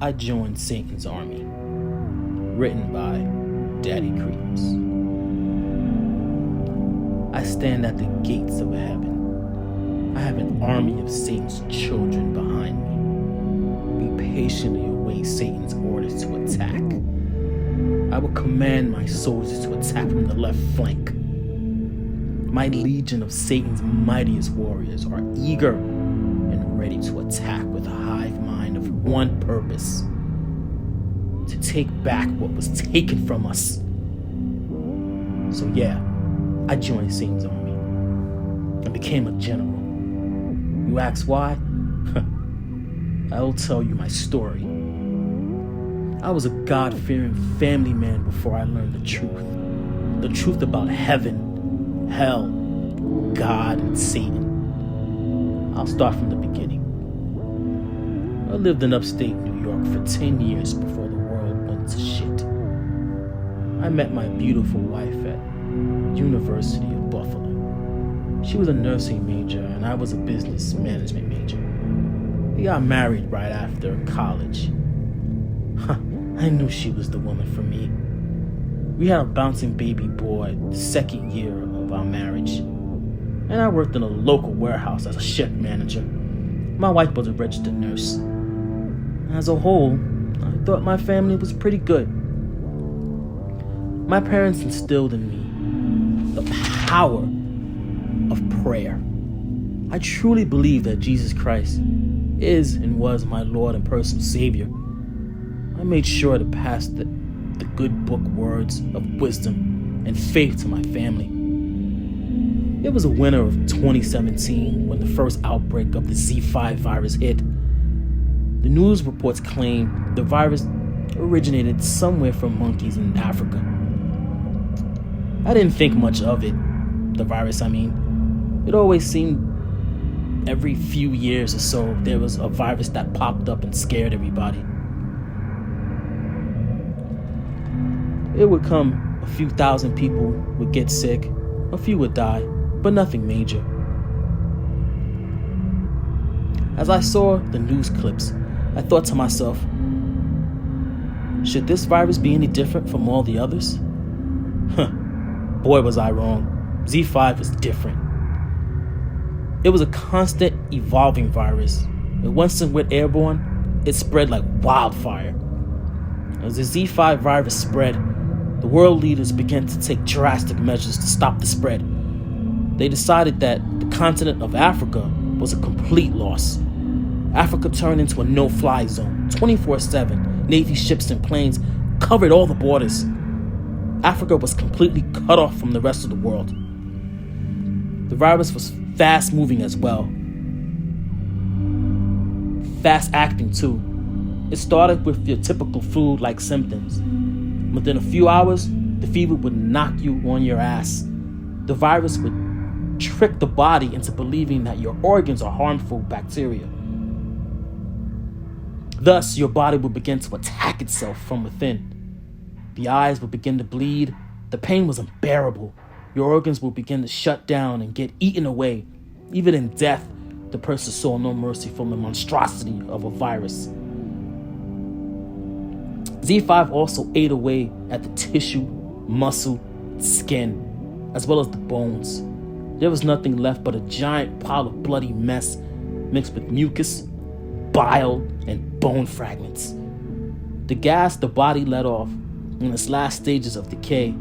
I joined Satan's army. Written by Daddy Creeps. I stand at the gates of heaven. I have an army of Satan's children behind me. We patiently await Satan's orders to attack. I will command my soldiers to attack from the left flank. My legion of Satan's mightiest warriors are eager and ready to attack with a hive mind of one purpose: to take back what was taken from us. So yeah, I joined Satan's army and became a general. You ask why? I'll tell you my story. I was a God-fearing family man before I learned the truth. The truth about heaven, hell, God, and Satan. I'll start from the beginning. I lived in upstate New York for 10 years before the world went to shit. I met my beautiful wife at University of Buffalo. She was a nursing major and I was a business management major. We got married right after college. I knew she was the woman for me. We had a bouncing baby boy the second year of our marriage, and I worked in a local warehouse as a shift manager. My wife was a registered nurse. As a whole, I thought my family was pretty good. My parents instilled in me the power of prayer. I truly believe that Jesus Christ is and was my Lord and personal Savior. I made sure to pass the good book words of wisdom and faith to my family. It was a winter of 2017 when the first outbreak of the Z5 virus hit. The news reports claim the virus originated somewhere from monkeys in Africa. I didn't think much of it, the virus I mean. It always seemed every few years or so there was a virus that popped up and scared everybody. It would come, a few thousand people would get sick, a few would die, but nothing major. As I saw the news clips, I thought to myself, should this virus be any different from all the others? Boy, was I wrong. Z5 was different. It was a constant evolving virus. And once it went airborne, it spread like wildfire. As the Z5 virus spread, the world leaders began to take drastic measures to stop the spread. They decided that the continent of Africa was a complete loss. Africa turned into a no-fly zone. 24/7, Navy ships and planes covered all the borders. Africa was completely cut off from the rest of the world. The virus was fast-moving as well. Fast-acting too. It started with your typical flu-like symptoms. Within a few hours, the fever would knock you on your ass. The virus would trick the body into believing that your organs are harmful bacteria. Thus, your body would begin to attack itself from within. The eyes would begin to bleed. The pain was unbearable. Your organs would begin to shut down and get eaten away. Even in death, the person saw no mercy from the monstrosity of a virus. Z5 also ate away at the tissue, muscle, skin, as well as the bones. There was nothing left but a giant pile of bloody mess mixed with mucus, bile, and bone fragments. The gas the body let off in its last stages of decay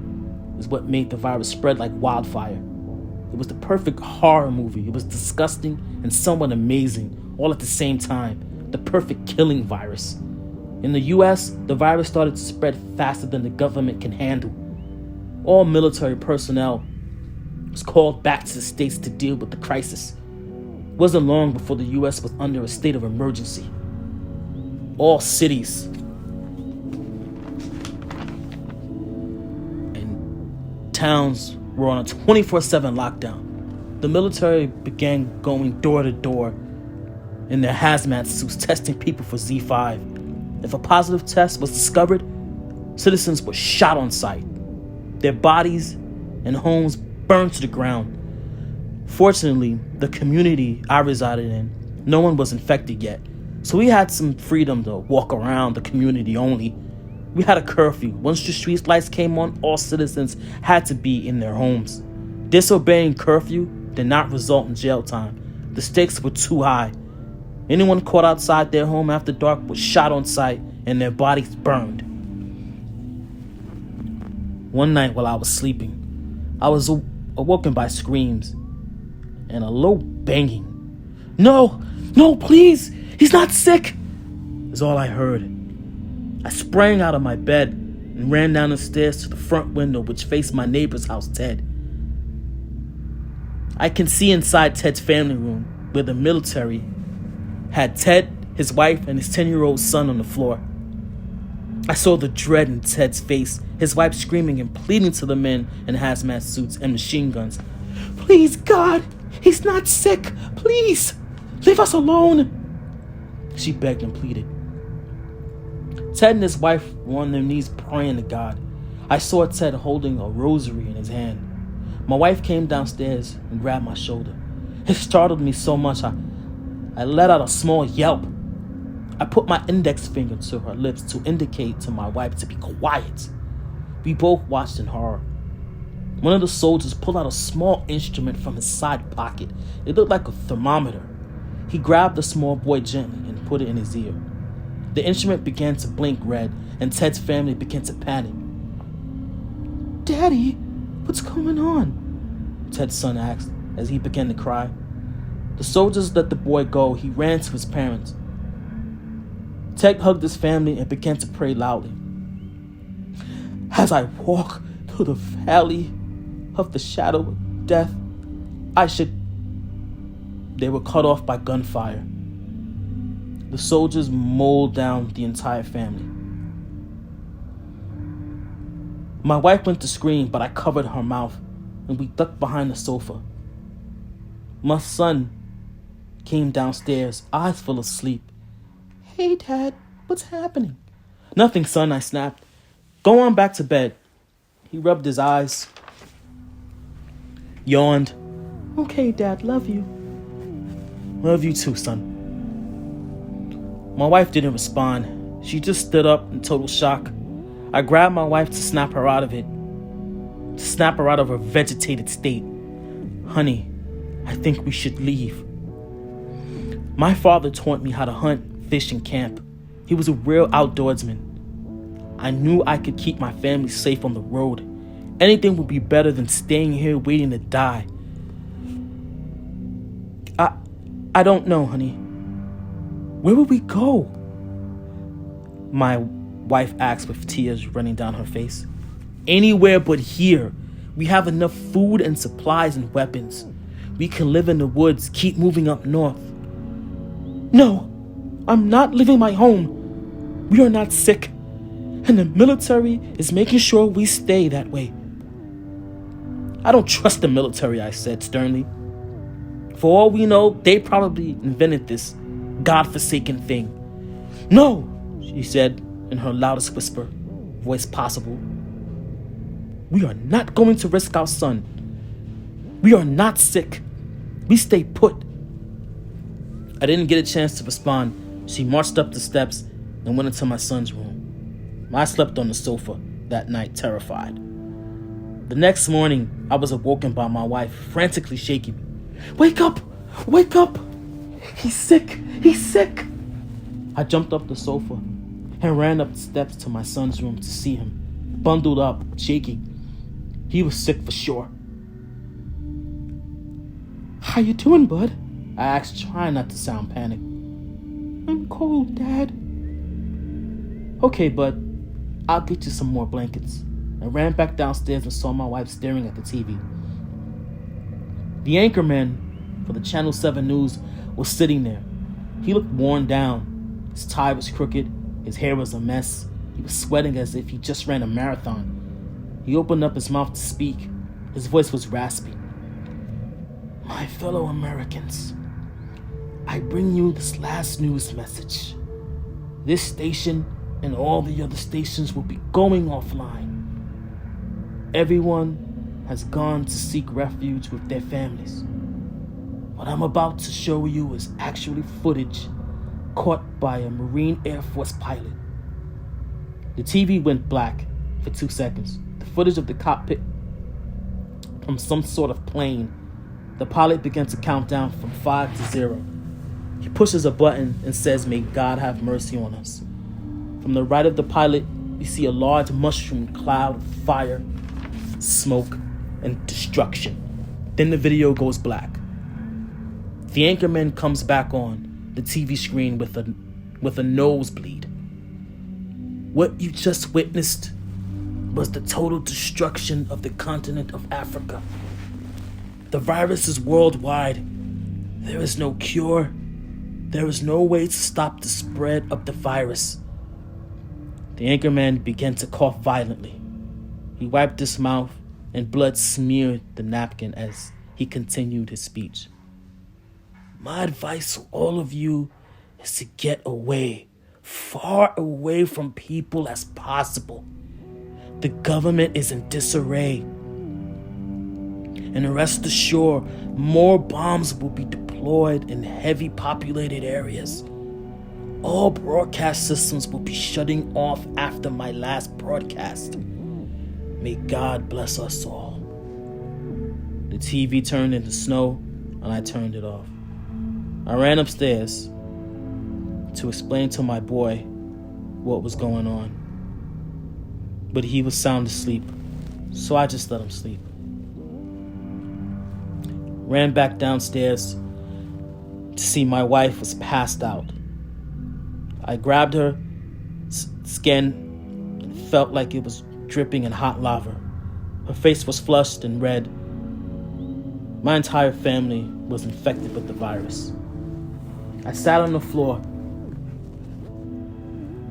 is what made the virus spread like wildfire. It was the perfect horror movie. It was disgusting and somewhat amazing all at the same time. The perfect killing virus. In the US, the virus started to spread faster than the government can handle. All military personnel was called back to the States to deal with the crisis. It wasn't long before the US was under a state of emergency. All cities and towns were on a 24/7 lockdown. The military began going door to door in their hazmat suits testing people for Z5. If a positive test was discovered, citizens were shot on sight. Their bodies and homes burned to the ground. Fortunately, the community I resided in, no one was infected yet. So we had some freedom to walk around the community only. We had a curfew. Once the street lights came on, all citizens had to be in their homes. Disobeying curfew did not result in jail time. The stakes were too high. Anyone caught outside their home after dark was shot on sight and their bodies burned. One night while I was sleeping, I was awoken by screams and a low banging. No, please, he's not sick, is all I heard. I sprang out of my bed and ran down the stairs to the front window which faced my neighbor's house, Ted. I can see inside Ted's family room where the military had Ted, his wife, and his 10-year-old son on the floor. I saw the dread in Ted's face, his wife screaming and pleading to the men in hazmat suits and machine guns. Please, God, he's not sick. Please, leave us alone. She begged and pleaded. Ted and his wife were on their knees praying to God. I saw Ted holding a rosary in his hand. My wife came downstairs and grabbed my shoulder. It startled me so much I let out a small yelp. I put my index finger to her lips to indicate to my wife to be quiet. We both watched in horror. One of the soldiers pulled out a small instrument from his side pocket. It looked like a thermometer. He grabbed the small boy gently and put it in his ear. The instrument began to blink red, and Ted's family began to panic. Daddy, what's going on? Ted's son asked as he began to cry. The soldiers let the boy go. He ran to his parents. Ted hugged his family and began to pray loudly. As I walk through the valley of the shadow of death, They were cut off by gunfire. The soldiers mowed down the entire family. My wife went to scream, but I covered her mouth, and we ducked behind the sofa. My son came downstairs, eyes full of sleep. Hey, Dad, what's happening? Nothing, son, I snapped. Go on back to bed. He rubbed his eyes, yawned. Okay, Dad, love you. Love you too, son. My wife didn't respond. She just stood up in total shock. I grabbed my wife to snap her out of it, to snap her out of her vegetated state. Honey, I think we should leave. My father taught me how to hunt, fish, and camp. He was a real outdoorsman. I knew I could keep my family safe on the road. Anything would be better than staying here waiting to die. I don't know, honey. Where would we go? My wife asked with tears running down her face. Anywhere but here. We have enough food and supplies and weapons. We can live in the woods, keep moving up north. No, I'm not leaving my home. We are not sick, and the military is making sure we stay that way. I don't trust the military, I said sternly. For all we know, they probably invented this godforsaken thing. No, she said in her loudest whisper, voice possible. We are not going to risk our son. We are not sick. We stay put. I didn't get a chance to respond. She marched up the steps and went into my son's room. I slept on the sofa that night, terrified. The next morning, I was awoken by my wife, frantically shaking me. Wake up! Wake up! He's sick! He's sick! I jumped up the sofa and ran up the steps to my son's room to see him, bundled up, shaking. He was sick for sure. How you doing, bud? I asked, trying not to sound panicked. I'm cold, Dad. Okay, bud. I'll get you some more blankets. I ran back downstairs and saw my wife staring at the TV. The anchorman for the Channel 7 News was sitting there. He looked worn down. His tie was crooked. His hair was a mess. He was sweating as if he just ran a marathon. He opened up his mouth to speak. His voice was raspy. My fellow Americans, I bring you this last news message. This station and all the other stations will be going offline. Everyone has gone to seek refuge with their families. What I'm about to show you is actually footage caught by a Marine Air Force pilot. The TV went black for 2 seconds. The footage of the cockpit from some sort of plane. The pilot began to count down from 5 to 0. He pushes a button and says, "May God have mercy on us." From the right of the pilot, you see a large mushroom cloud of fire, smoke, and destruction. Then the video goes black. The anchorman comes back on the TV screen with a nosebleed. What you just witnessed was the total destruction of the continent of Africa. The virus is worldwide. There is no cure. There is no way to stop the spread of the virus. The anchorman began to cough violently. He wiped his mouth and blood smeared the napkin as he continued his speech. My advice to all of you is to get away, far away from people as possible. The government is in disarray. And rest assured, more bombs will be deployed in heavy populated areas. All broadcast systems will be shutting off after my last broadcast. May God bless us all. The TV turned into snow, and I turned it off. I ran upstairs to explain to my boy what was going on. But he was sound asleep, so I just let him sleep. Ran back downstairs to see my wife was passed out. I grabbed her skin and felt like it was dripping in hot lava. Her face was flushed and red. My entire family was infected with the virus. I sat on the floor,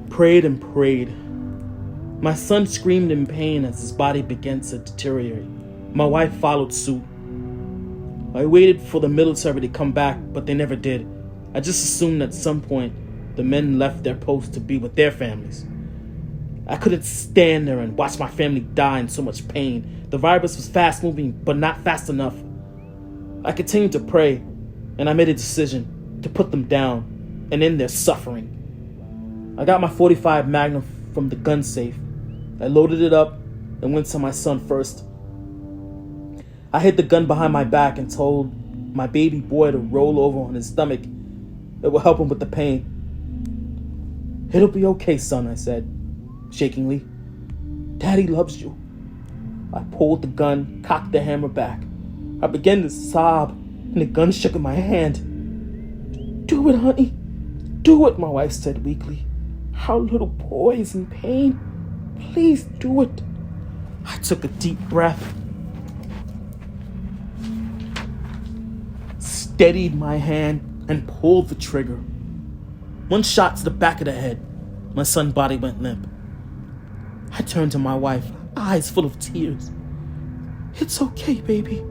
prayed and prayed. My son screamed in pain as his body began to deteriorate. My wife followed suit. I waited for the military to come back, but they never did. I just assumed at some point the men left their posts to be with their families. I couldn't stand there and watch my family die in so much pain. The virus was fast moving, but not fast enough. I continued to pray, and I made a decision to put them down and end their suffering. I got my .45 Magnum from the gun safe. I loaded it up and went to my son first. I hid the gun behind my back and told my baby boy to roll over on his stomach. It will help him with the pain. "It'll be okay, son," I said, shakingly. "Daddy loves you." I pulled the gun, cocked the hammer back. I began to sob, and the gun shook in my hand. "Do it, honey. Do it," my wife said weakly. "Our little boy is in pain. Please do it." I took a deep breath, steadied my hand, and pulled the trigger. One shot to the back of the head. My son's body went limp. I turned to my wife, eyes full of tears. "It's okay, baby,"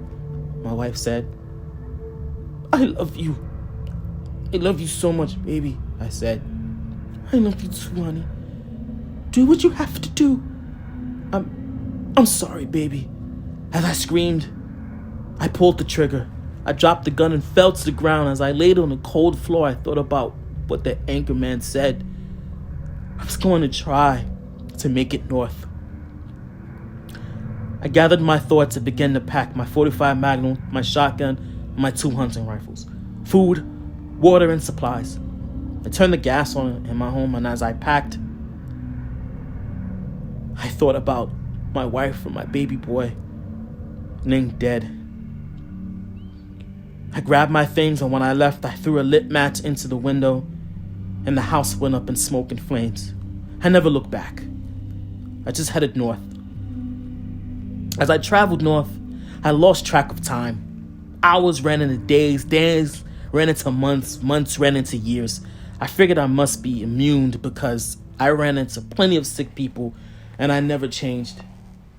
my wife said. "I love you. I love you so much, baby," I said. "I love you too, honey. Do what you have to do. I'm sorry, baby." As I screamed, I pulled the trigger. I dropped the gun and fell to the ground. As I laid on the cold floor, I thought about what the anchorman said. I was going to try to make it north. I gathered my thoughts and began to pack my .45 Magnum, my shotgun, and my 2 hunting rifles, food, water, and supplies. I turned the gas on in my home, and as I packed, I thought about my wife and my baby boy, laying dead. I grabbed my things, and when I left, I threw a lit match into the window, and the house went up in smoke and flames. I never looked back. I just headed north. As I traveled north, I lost track of time. Hours ran into days, days ran into months, months ran into years. I figured I must be immune because I ran into plenty of sick people and I never changed.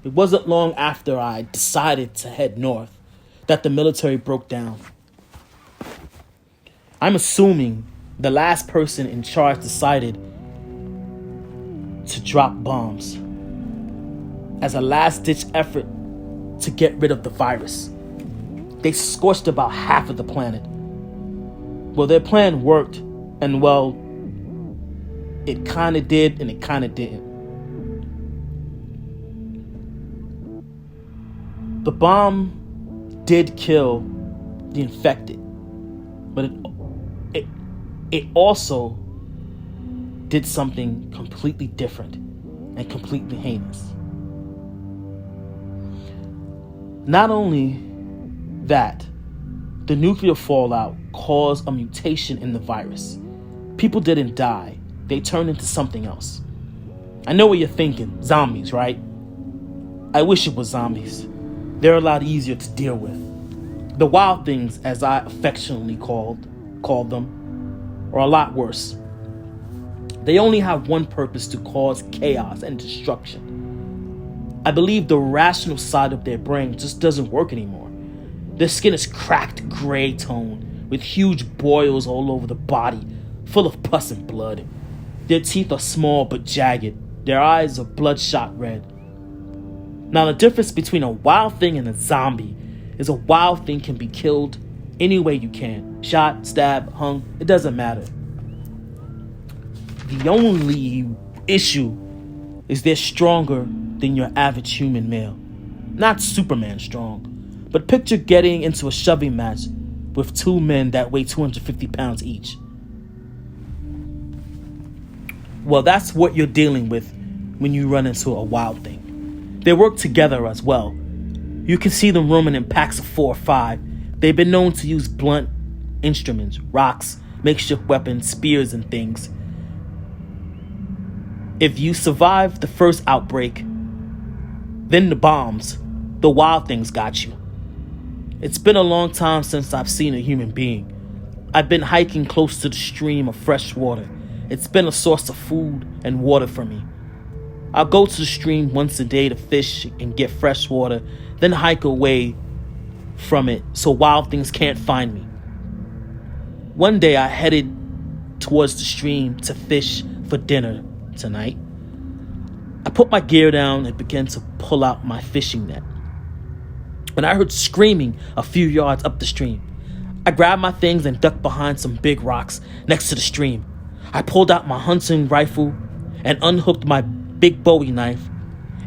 It wasn't long after I decided to head north that the military broke down. I'm assuming the last person in charge decided to drop bombs as a last-ditch effort to get rid of the virus. They scorched about half of the planet. Well, their plan worked, and well, It kind of did and it kind of didn't. The bomb did kill the infected, but it also did something completely different and completely heinous. Not only that, the nuclear fallout caused a mutation in the virus. People didn't die. They turned into something else. I know what you're thinking. Zombies, right? I wish it was zombies. They're a lot easier to deal with. The wild things, as I affectionately called them, are a lot worse. They only have one purpose: to cause chaos and destruction. I believe the rational side of their brain just doesn't work anymore. Their skin is cracked gray tone with huge boils all over the body, full of pus and blood. Their teeth are small but jagged. Their eyes are bloodshot red. Now, the difference between a wild thing and a zombie is a wild thing can be killed any way you can. Shot, stabbed, hung, it doesn't matter. The only issue is they're stronger than your average human male. Not Superman strong, but picture getting into a shoving match with two men that weigh 250 pounds each. Well, that's what you're dealing with when you run into a wild thing. They work together as well. You can see them roaming in packs of 4 or 5. They've been known to use blunt instruments, rocks, makeshift weapons, spears, and things. If you survive the first outbreak, then the bombs, the wild things got you. It's been a long time since I've seen a human being. I've been hiking close to the stream of fresh water. It's been a source of food and water for me. I'll go to the stream once a day to fish and get fresh water, then hike away from it so wild things can't find me. One day I headed towards the stream to fish for dinner tonight. I put my gear down and began to pull out my fishing net when I heard screaming a few yards up the stream. I grabbed my things and ducked behind some big rocks next to the stream. I pulled out my hunting rifle and unhooked my big Bowie knife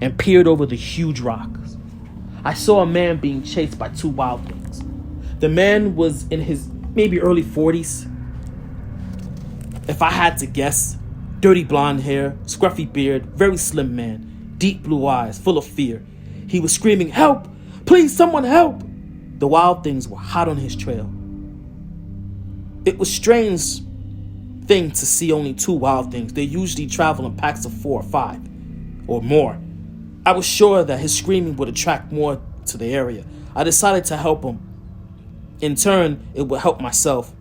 and peered over the huge rocks. I saw a man being chased by two wild things. The man was in his maybe early 40s. If I had to guess, dirty blonde hair, scruffy beard, very slim man, deep blue eyes, full of fear. He was screaming, "Help! Please, someone help!" The wild things were hot on his trail. It was strange thing to see only two wild things. They usually travel in packs of 4 or 5 or more. I was sure that his screaming would attract more to the area. I decided to help him. In turn, it would help myself.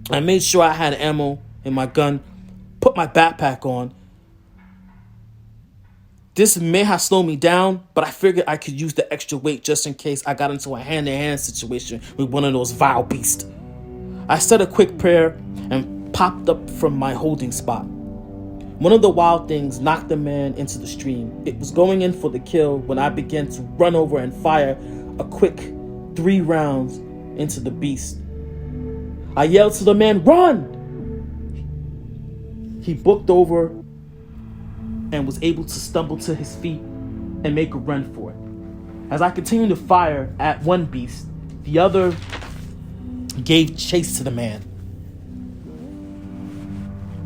I made sure I had ammo in my gun, put my backpack on. This may have slowed me down, but I figured I could use the extra weight just in case I got into a hand-to-hand situation with one of those vile beasts. I said a quick prayer and popped up from my holding spot. One of the wild things knocked the man into the stream. It was going in for the kill when I began to run over and fire a quick 3 rounds into the beast. I yelled to the man, "Run!" He booked over and was able to stumble to his feet and make a run for it. As I continued to fire at one beast, the other gave chase to the man.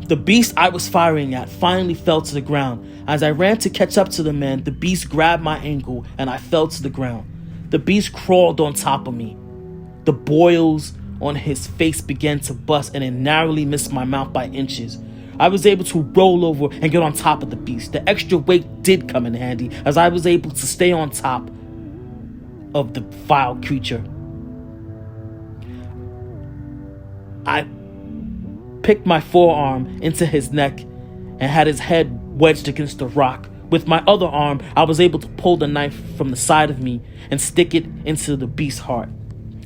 The beast I was firing at finally fell to the ground. As I ran to catch up to the man, the beast grabbed my ankle and I fell to the ground. The beast crawled on top of me. The boils on his face began to bust and it narrowly missed my mouth by inches. I was able to roll over and get on top of the beast. The extra weight did come in handy as I was able to stay on top of the vile creature. I picked my forearm into his neck and had his head wedged against the rock. With my other arm, I was able to pull the knife from the side of me and stick it into the beast's heart.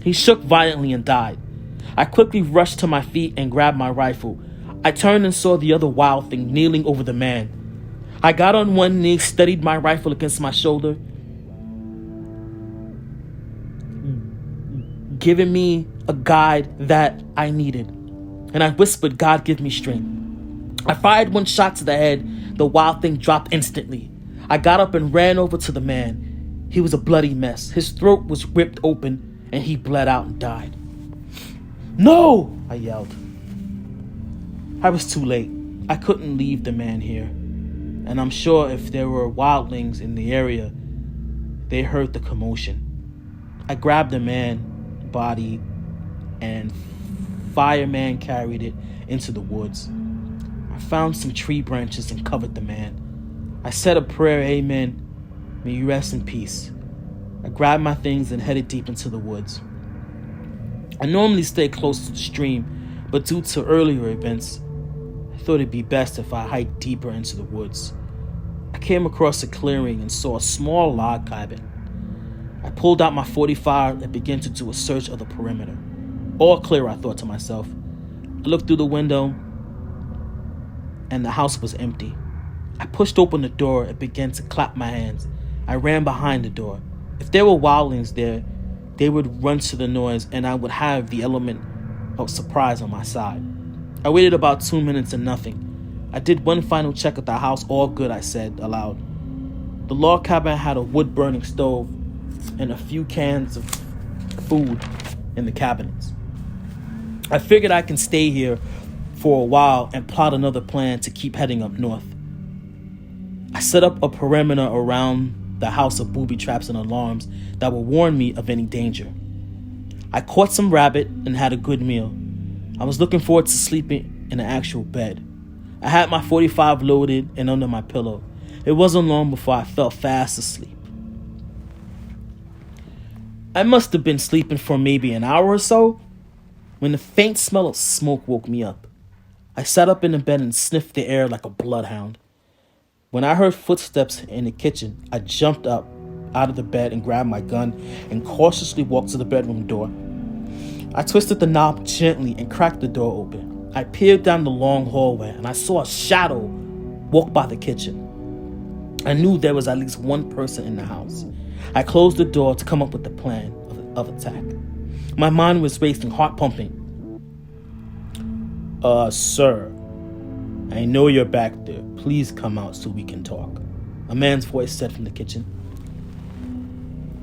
He shook violently and died. I quickly rushed to my feet and grabbed my rifle. I turned and saw the other wild thing kneeling over the man. I got on one knee, steadied my rifle against my shoulder, giving me a guide that I needed. And I whispered, "God, give me strength." I fired one shot to the head. The wild thing dropped instantly. I got up and ran over to the man. He was a bloody mess. His throat was ripped open and he bled out and died. "No!" I yelled. I was too late. I couldn't leave the man here. And I'm sure if there were wildlings in the area, they heard the commotion. I grabbed the man's body and fireman carried it into the woods. I found some tree branches and covered the man. I said a prayer, "Amen, may you rest in peace." I grabbed my things and headed deep into the woods. I normally stay close to the stream, but due to earlier events, I thought it'd be best if I hiked deeper into the woods. I came across a clearing and saw a small log cabin. I pulled out my .45 and began to do a search of the perimeter. All clear, I thought to myself. I looked through the window and the house was empty. I pushed open the door and began to clap my hands. I ran behind the door. If there were wildlings there, they would run to the noise and I would have the element of surprise on my side. I waited about 2 minutes and nothing. I did one final check at the house. "All good," I said aloud. The log cabin had a wood-burning stove and a few cans of food in the cabinets. I figured I can stay here for a while and plot another plan to keep heading up north. I set up a perimeter around the house of booby traps and alarms that would warn me of any danger. I caught some rabbit and had a good meal. I was looking forward to sleeping in an actual bed. I had my .45 loaded and under my pillow. It wasn't long before I fell fast asleep. I must have been sleeping for maybe an hour or so when the faint smell of smoke woke me up. I sat up in the bed and sniffed the air like a bloodhound. When I heard footsteps in the kitchen, I jumped up out of the bed and grabbed my gun and cautiously walked to the bedroom door. I twisted the knob gently and cracked the door open. I peered down the long hallway and I saw a shadow walk by the kitchen. I knew there was at least one person in the house. I closed the door to come up with a plan of attack. My mind was racing, heart pumping. Sir, I know you're back there. Please come out so we can talk," a man's voice said from the kitchen.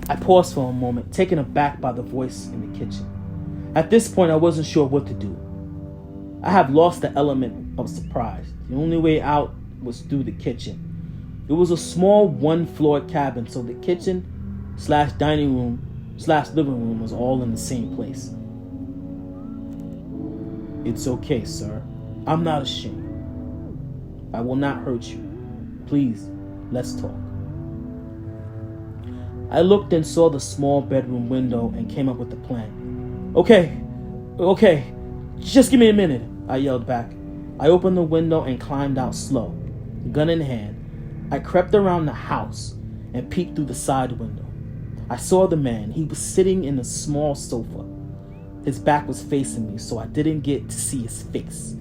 I paused for a moment, taken aback by the voice in the kitchen. At this point, I wasn't sure what to do. I have lost the element of surprise. The only way out was through the kitchen. It was a small one-floor cabin, so the kitchen / dining room / living room was all in the same place. "It's okay, sir. I'm not ashamed. I will not hurt you. Please, let's talk." I looked and saw the small bedroom window and came up with a plan. Okay, just give me a minute," I yelled back. I opened the window and climbed out slow, gun in hand. I crept around the house and peeked through the side window. I saw the man. He was sitting in a small sofa. His back was facing me, so I didn't get to see his face.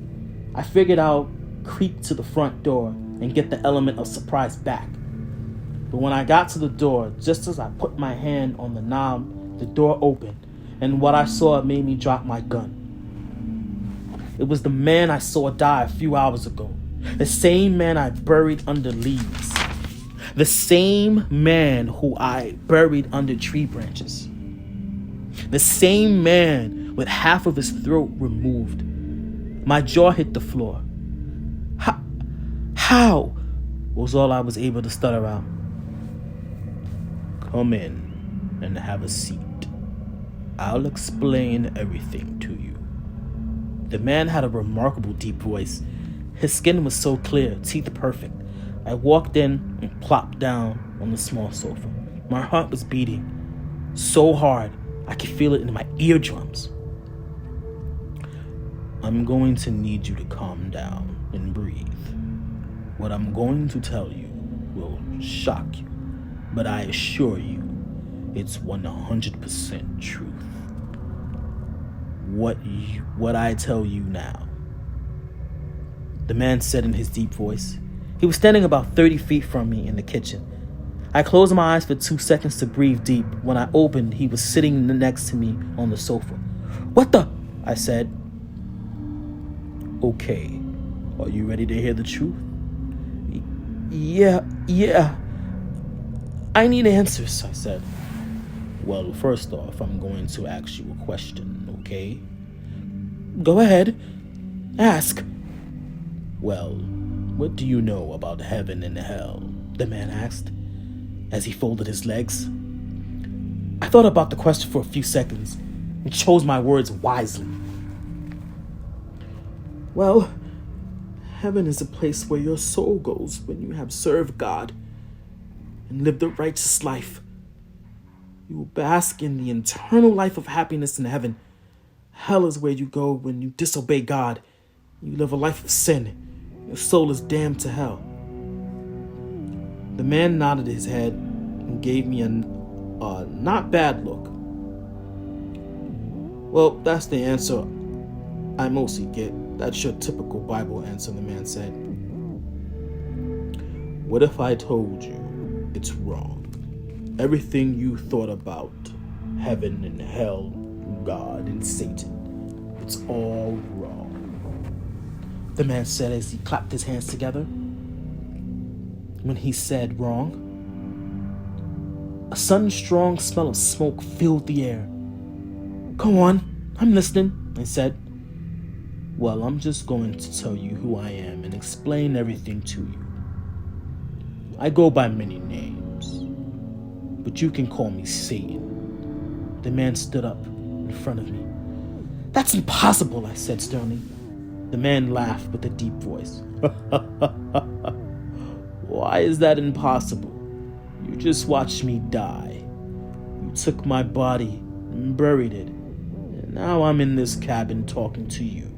I figured I'll creep to the front door and get the element of surprise back. But when I got to the door, just as I put my hand on the knob, the door opened, and what I saw made me drop my gun. It was the man I saw die a few hours ago. The same man I buried under leaves. The same man who I buried under tree branches. The same man with half of his throat removed. My jaw hit the floor. How? Was all I was able to stutter out. "Come in and have a seat. I'll explain everything to you." The man had a remarkable deep voice. His skin was so clear, teeth perfect. I walked in and plopped down on the small sofa. My heart was beating so hard I could feel it in my eardrums. "I'm going to need you to calm down and breathe. What I'm going to tell you will shock you, but I assure you it's 100% truth. What I tell you now," the man said in his deep voice. He was standing about 30 feet from me in the kitchen. I closed my eyes for 2 seconds to breathe deep. When I opened, he was sitting next to me on the sofa. "What the?" I said. "Okay, Are you ready to hear the truth? Yeah. I need answers, I said. Well, first off, I'm going to ask you a question, okay? Go ahead. Ask. Well, what do you know about heaven and hell? The man asked, as he folded his legs. I thought about the question for a few seconds and chose my words wisely. Well, heaven is a place where your soul goes when you have served God and lived a righteous life. You will bask in the eternal life of happiness in heaven. Hell is where you go when you disobey God. You live a life of sin. Your soul is damned to hell. The man nodded his head and gave me a not bad look. Well, that's the answer I mostly get. That's your typical Bible answer, the man said. What if I told you it's wrong? Everything you thought about heaven and hell, God and Satan, it's all wrong. The man said as he clapped his hands together. When he said wrong, a sudden strong smell of smoke filled the air. Go on, I'm listening, I said. Well, I'm just going to tell you who I am and explain everything to you. I go by many names, but you can call me Satan. The man stood up in front of me. That's impossible, I said sternly. The man laughed with a deep voice. Why is that impossible? You just watched me die. You took my body and buried it, and now I'm in this cabin talking to you.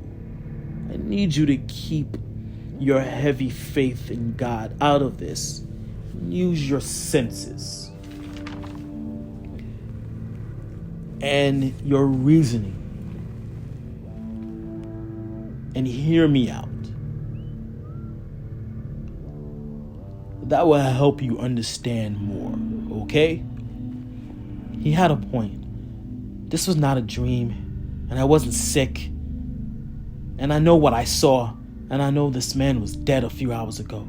I need you to keep your heavy faith in God out of this. Use your senses and your reasoning and hear me out. That will help you understand more, okay? He had a point. This was not a dream, and I wasn't sick. And I know what I saw, and I know this man was dead a few hours ago.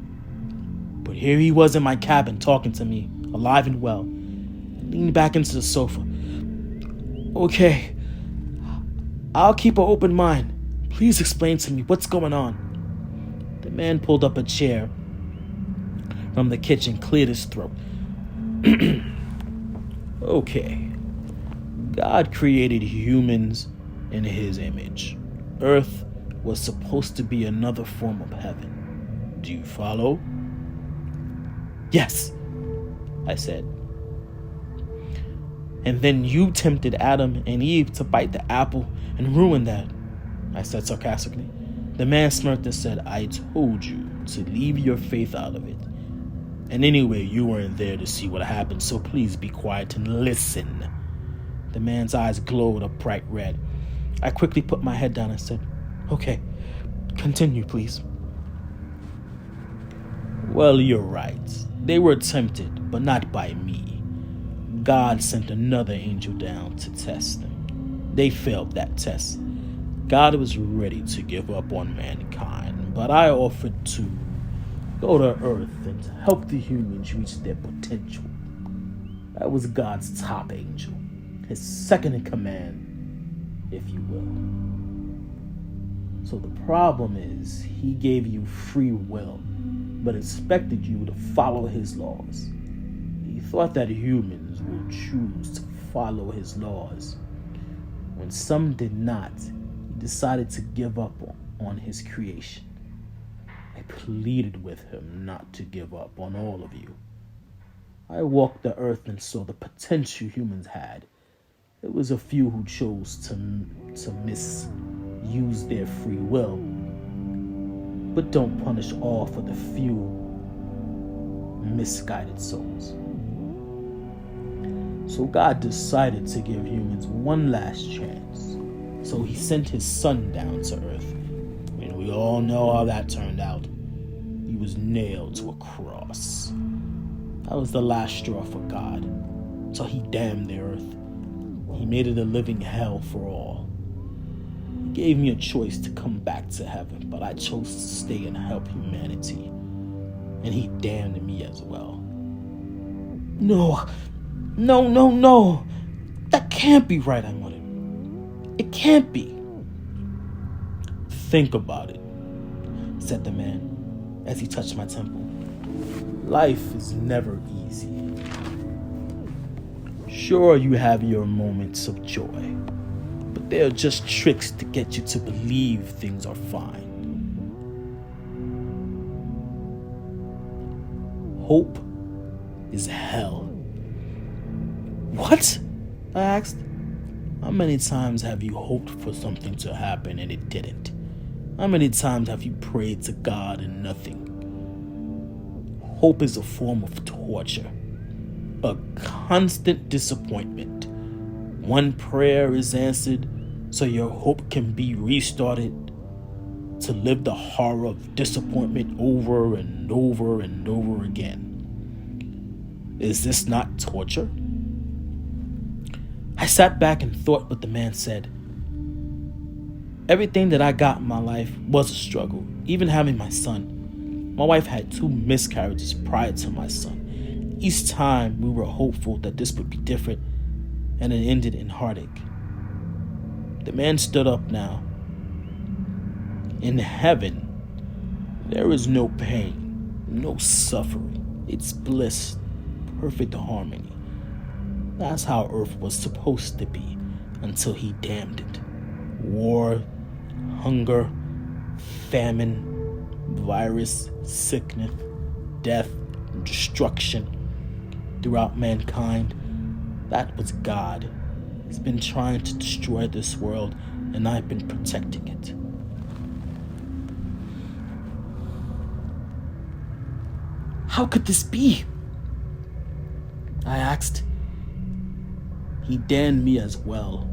But here he was in my cabin talking to me, alive and well. I leaned back into the sofa. Okay, I'll keep an open mind. Please explain to me what's going on. The man pulled up a chair from the kitchen, cleared his throat. Okay, God created humans in his image. Earth was supposed to be another form of heaven. Do you follow? Yes, I said. And then you tempted Adam and Eve to bite the apple and ruin that, I said sarcastically. The man smirked and said, I told you to leave your faith out of it. And anyway, you weren't there to see what happened, so please be quiet and listen. The man's eyes glowed a bright red. I quickly put my head down and said, okay, continue, please. Well, you're right. They were tempted, but not by me. God sent another angel down to test them. They failed that test. God was ready to give up on mankind, but I offered to go to Earth and to help the humans reach their potential. That was God's top angel, his second in command, if you will. So the problem is, he gave you free will, but expected you to follow his laws. He thought that humans would choose to follow his laws. When some did not, he decided to give up on his creation. I pleaded with him not to give up on all of you. I walked the earth and saw the potential humans had. There was a few who chose to misuse their free will. But don't punish all for the few misguided souls. So God decided to give humans one last chance. So he sent his son down to earth. And we all know how that turned out. He was nailed to a cross. That was the last straw for God. So he damned the earth. He made it a living hell for all. He gave me a choice to come back to heaven, but I chose to stay and help humanity. And he damned me as well. No. That can't be right, I muttered. It can't be. Think about it, said the man as he touched my temple. Life is never easy. Sure, you have your moments of joy, but they are just tricks to get you to believe things are fine. Hope is hell. What? I asked. How many times have you hoped for something to happen and it didn't? How many times have you prayed to God and nothing? Hope is a form of torture, a constant disappointment. One prayer is answered, so your hope can be restarted to live the horror of disappointment over and over and over again. Is this not torture? I sat back and thought what the man said. Everything that I got in my life was a struggle, even having my son. My wife had 2 miscarriages prior to my son. Each time we were hopeful that this would be different, and it ended in heartache. The man stood up now. In heaven, there is no pain, no suffering. It's bliss, perfect harmony. That's how Earth was supposed to be until he damned it. War, hunger, famine, virus, sickness, death, and destruction throughout mankind. That was God. He's been trying to destroy this world, and I've been protecting it. How could this be? I asked. He damned me as well.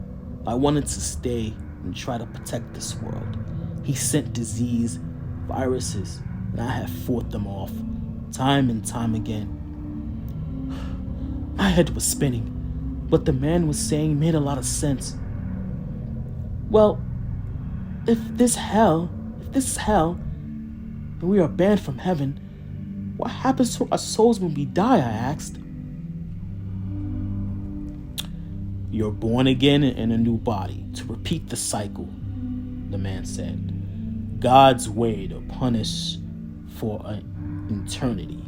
I wanted to stay and try to protect this world. He sent disease, viruses, and I have fought them off, time and time again. My head was spinning. What the man was saying made a lot of sense. Well, if this is hell, and we are banned from heaven, what happens to our souls when we die? I asked. You're born again in a new body to repeat the cycle, the man said. God's way to punish for an eternity.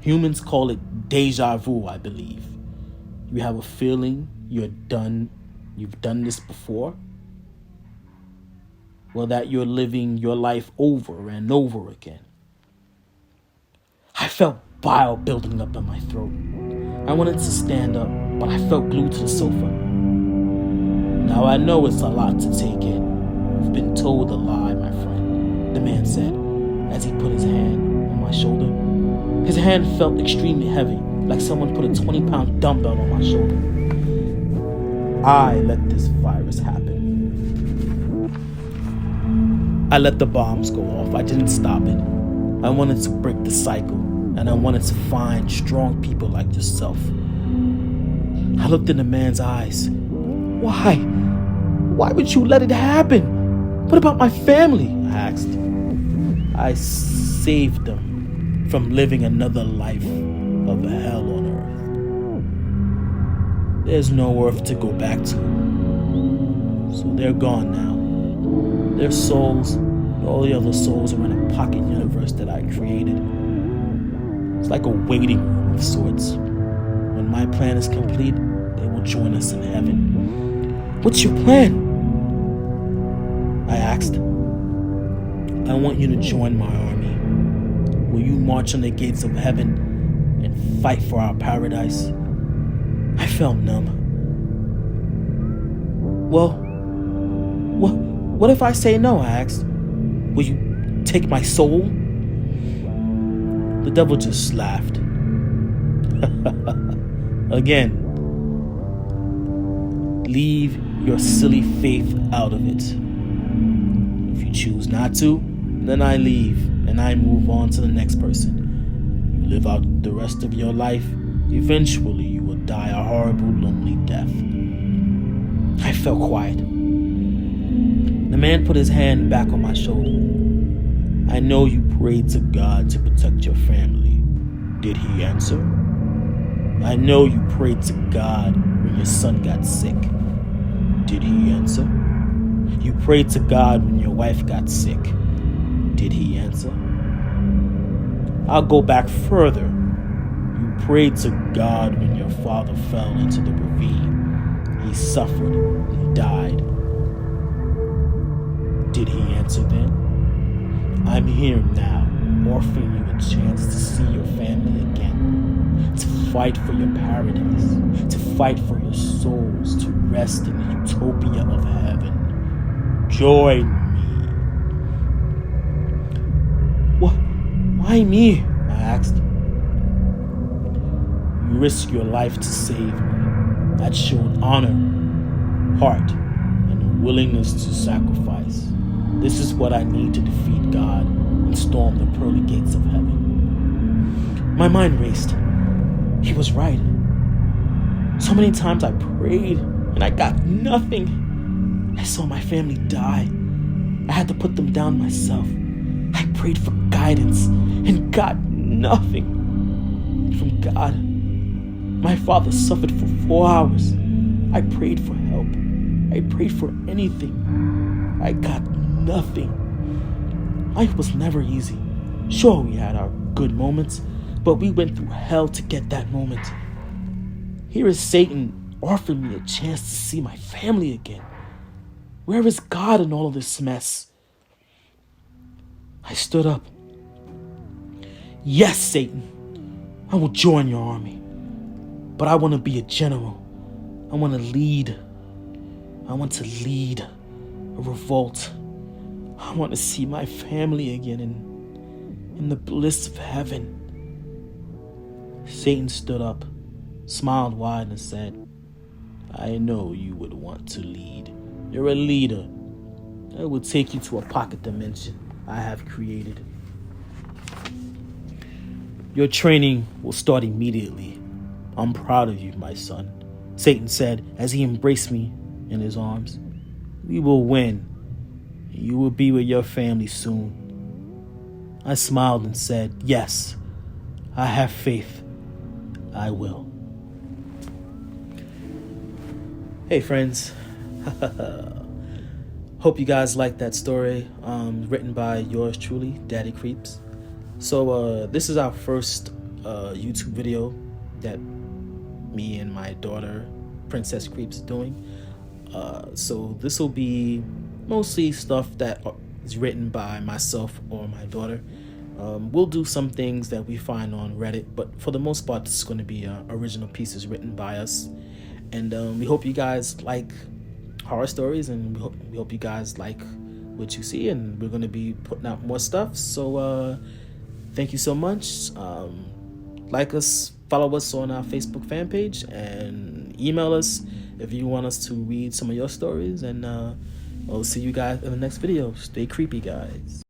Humans call it deja vu, I believe. You have a feeling you've done this before? Well, that you're living your life over and over again. I felt bile building up in my throat. I wanted to stand up, but I felt glued to the sofa. Now I know it's a lot to take in. You've been told a lie, my friend, the man said as he put his hand on my shoulder. His hand felt extremely heavy, like someone put a 20-pound dumbbell on my shoulder. I let this virus happen. I let the bombs go off. I didn't stop it. I wanted to break the cycle, and I wanted to find strong people like yourself. I looked in the man's eyes. Why? Why would you let it happen? What about my family? I asked. I saved them from living another life of hell on earth. There's no earth to go back to. So they're gone now. Their souls and all the other souls are in a pocket universe that I created. It's like a waiting room of sorts. When my plan is complete, they will join us in heaven. What's your plan? I asked. I want you to join my army. Will you march on the gates of heaven and fight for our paradise? I felt numb. Well, what if I say no? I asked. Will you take my soul? The devil just laughed. Again. Leave your silly faith out of it. If you choose not to, then I leave and I move on to the next person. You live out the rest of your life. Eventually, you will die a horrible, lonely death. I felt quiet. The man put his hand back on my shoulder. I know you prayed to God to protect your family. Did he answer? I know you prayed to God when your son got sick. Did he answer? You prayed to God when your wife got sick. Did he answer? I'll go back further. You prayed to God when your father fell into the ravine. He suffered and died. Did he answer then? I'm here now, offering you a chance to see your family again, to fight for your paradise, to fight for your souls, to rest in the utopia of heaven. Join me. What? Why me? I asked. You risked your life to save me. That showed honor, heart, and a willingness to sacrifice. This is what I need to defeat God and storm the pearly gates of heaven. My mind raced. He was right. So many times I prayed and I got nothing. I saw my family die. I had to put them down myself. I prayed for guidance and got nothing from God. My father suffered for 4 hours. I prayed for help. I prayed for anything. I got nothing. Life was never easy. Sure, we had our good moments, but we went through hell to get that moment. Here is Satan offering me a chance to see my family again. Where is God in all of this mess? I stood up. Yes, Satan, I will join your army, but I want to be a general. I want to lead. I want to lead a revolt. I want to see my family again in the bliss of heaven. Satan stood up, smiled wide, and said, I know you would want to lead. You're a leader. I will take you to a pocket dimension I have created. Your training will start immediately. I'm proud of you, my son, Satan said as he embraced me in his arms. We will win. You will be with your family soon. I smiled and said, yes, I have faith. I will. Hey friends, hope you guys liked that story, written by yours truly, Daddy Creeps. So this is our first YouTube video that me and my daughter, Princess Creeps, is doing. So this will be mostly stuff that is written by myself or my daughter. We'll do some things that we find on Reddit, but for the most part, this is going to be original pieces written by us. And we hope you guys like horror stories, and we hope you guys like what you see, and we're going to be putting out more stuff. So thank you so much. Like us, follow us on our Facebook fan page, and email us if you want us to read some of your stories. And I'll see you guys in the next video. Stay creepy, guys.